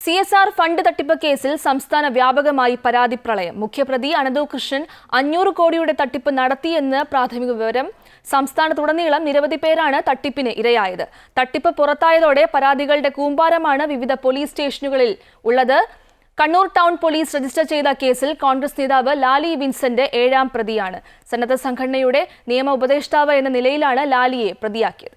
CSR fund തട്ടിപ്പ് കേസിൽ സംസ്ഥാന വ്യാപകമായി പരാതി പ്രളയം. മുഖ്യപ്രതി അനന്തു കൃഷ്ണൻ 500 കോടിയുടെ തട്ടിപ്പ് നടത്തിയെന്ന് പ്രാഥമിക വിവരം. സംസ്ഥാനത്തുടനീളം നിരവധി പേരാണ് തട്ടിപ്പിന് ഇരയായത്. തട്ടിപ്പ് പുറത്തായതോടെ പരാതികളുടെ കൂമ്പാരമാണ് വിവിധ പോലീസ് സ്റ്റേഷനുകളിൽ ഉള്ളത്. കണ്ണൂർ ടൗൺ പോലീസ് രജിസ്റ്റർ ചെയ്ത കേസിൽ കോൺഗ്രസ് നേതാവ് ലാലി വിൻസെന്റ് 7ാം പ്രതിയാണ്. സന്നദ്ധ സംഘടനയുടെ നിയമ ഉപദേഷ്ടാവ് എന്ന നിലയിലാണ് ലാലിയെ പ്രതിയാക്കിയത്.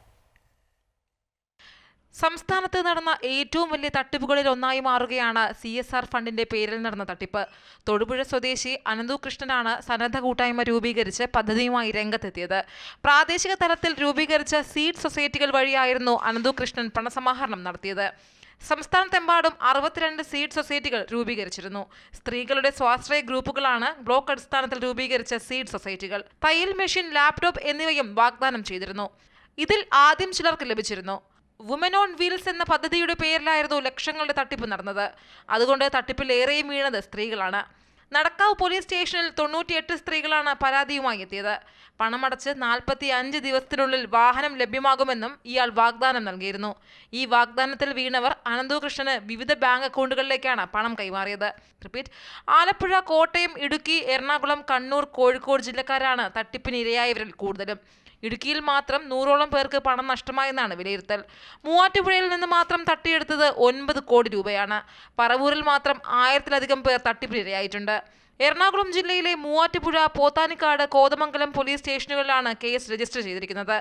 സംസ്ഥാനത്ത് നടന്ന ഏറ്റവും വലിയ തട്ടിപ്പുകളിൽ ഒന്നായി മാറുകയാണ് CSR ഫണ്ടിന്റെ പേരിൽ നടന്ന തട്ടിപ്പ്. തൊടുപുഴ സ്വദേശി അനന്തു കൃഷ്ണനാണ് സന്നദ്ധ കൂട്ടായ്മ രൂപീകരിച്ച് പദ്ധതിയുമായി രംഗത്തെത്തിയത്. പ്രാദേശിക തലത്തിൽ രൂപീകരിച്ച സീഡ് സൊസൈറ്റികൾ വഴിയായിരുന്നു അനന്തു കൃഷ്ണൻ പണസമാഹരണം നടത്തിയത്. സംസ്ഥാനത്തെമ്പാടും 62 സീഡ് സൊസൈറ്റികൾ രൂപീകരിച്ചിരുന്നു. സ്ത്രീകളുടെ സ്വാശ്രയ ഗ്രൂപ്പുകളാണ് ബ്ലോക്ക് അടിസ്ഥാനത്തിൽ രൂപീകരിച്ച സീഡ് സൊസൈറ്റികൾ. തയ്യൽ മെഷീൻ, ലാപ്ടോപ്പ് എന്നിവയും വാഗ്ദാനം ചെയ്തിരുന്നു. ഇതിൽ ആദ്യം ചിലർക്ക് ലഭിച്ചിരുന്നു. വുമൻ ഓൺ വീൽസ് എന്ന പദ്ധതിയുടെ പേരിലായിരുന്നു ലക്ഷങ്ങളുടെ തട്ടിപ്പ് നടന്നത്. അതുകൊണ്ട് തട്ടിപ്പിൽ ഏറെയും വീണത് സ്ത്രീകളാണ്. നടക്കാവ് പോലീസ് സ്റ്റേഷനിൽ 98 സ്ത്രീകളാണ് പരാതിയുമായി എത്തിയത്. പണമടച്ച് 45 ദിവസത്തിനുള്ളിൽ വാഹനം ലഭ്യമാകുമെന്നും ഇയാൾ വാഗ്ദാനം നൽകിയിരുന്നു. ഈ വാഗ്ദാനത്തിൽ വീണവർ അനന്തു കൃഷ്ണന് വിവിധ ബാങ്ക് അക്കൗണ്ടുകളിലേക്കാണ് പണം കൈമാറിയത്. ആലപ്പുഴ, കോട്ടയം, ഇടുക്കി, എറണാകുളം, കണ്ണൂർ, കോഴിക്കോട് ജില്ലക്കാരാണ് തട്ടിപ്പിന് ഇരയായവരിൽ കൂടുതലും. ഇടുക്കിയിൽ മാത്രം 100ഓളം പേർക്ക് പണം നഷ്ടമായെന്നാണ് വിലയിരുത്തൽ. മൂവാറ്റുപുഴയിൽ നിന്ന് മാത്രം തട്ടിയെടുത്തത് 9 കോടി രൂപയാണ്. പറവൂരിൽ മാത്രം 1000-ലധികം പേർ തട്ടിപ്പിനിരയായിട്ടുണ്ട്. എറണാകുളം ജില്ലയിലെ മൂവാറ്റുപുഴ, പോത്താനിക്കാട്, കോതമംഗലം പോലീസ് സ്റ്റേഷനുകളിലാണ് കേസ് രജിസ്റ്റർ ചെയ്തിരിക്കുന്നത്.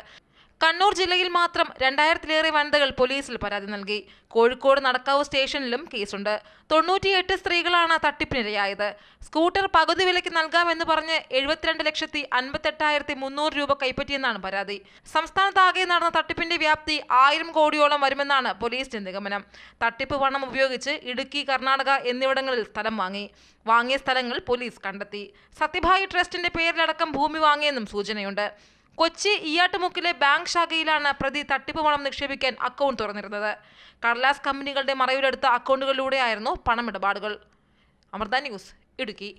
കണ്ണൂർ ജില്ലയിൽ മാത്രം 2000-ലേറെ വനിതകൾ പോലീസിൽ പരാതി നൽകി. കോഴിക്കോട് നടക്കാവ് സ്റ്റേഷനിലും കേസുണ്ട്. 98 സ്ത്രീകളാണ് തട്ടിപ്പിനിരയായത്. സ്കൂട്ടർ പകുതി വിലയ്ക്ക് നൽകാമെന്ന് പറഞ്ഞ് 72,58,300 രൂപ കൈപ്പറ്റിയെന്നാണ് പരാതി. സംസ്ഥാനത്താകെ നടന്ന തട്ടിപ്പിന്റെ വ്യാപ്തി 1000 കോടിയോളം വരുമെന്നാണ് പോലീസിന്റെ നിഗമനം. തട്ടിപ്പ് പണം ഉപയോഗിച്ച് ഇടുക്കി, കർണാടക എന്നിവിടങ്ങളിൽ സ്ഥലം വാങ്ങിയ സ്ഥലങ്ങൾ പോലീസ് കണ്ടെത്തി. സത്യഭായി ട്രസ്റ്റിന്റെ പേരിലടക്കം ഭൂമി വാങ്ങിയെന്നും സൂചനയുണ്ട്. കൊച്ചി ഈയാട്ടുമുക്കിലെ ബാങ്ക് ശാഖയിലാണ് പ്രതി തട്ടിപ്പ് പണം നിക്ഷേപിക്കാൻ അക്കൗണ്ട് തുറന്നിരുന്നത്. കടലാസ് കമ്പനികളുടെ മറവിലെടുത്ത അക്കൗണ്ടുകളിലൂടെയായിരുന്നു പണമിടപാടുകൾ. അമൃത ന്യൂസ്, ഇടുക്കി.